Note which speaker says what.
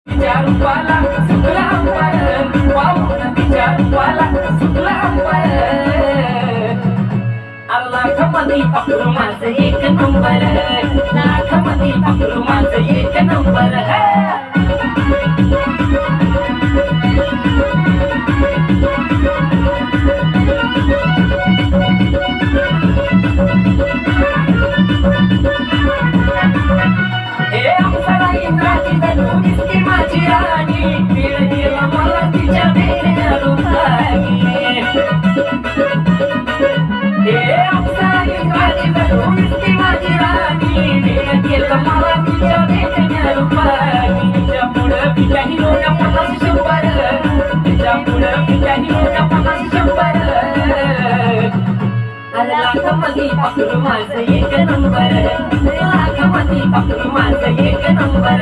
Speaker 1: तिच्या रूपाला सुकला अंबर वाहून तिच्या रूपाला सुकला अंबर लाखमध्ये पकडू माझं एक नंबर लाखमध्ये पकडू माझं एक नंबर इंद्राची दिसती माझी राणी पीळ गेला मला तिच्या वेण्या रूपानी इंद्राची दिसती माझी राणी पीळ गेला मला तिच्या वेण्या रूपानी तिच्या पुढं मी काही नव्हत्या 50-100 तिच्या पुढं मी काही नव्हत्या 50-100 लाखमध्ये पकडू माझं एक नंबर लाखमध्ये पकडू माझं एक नंबर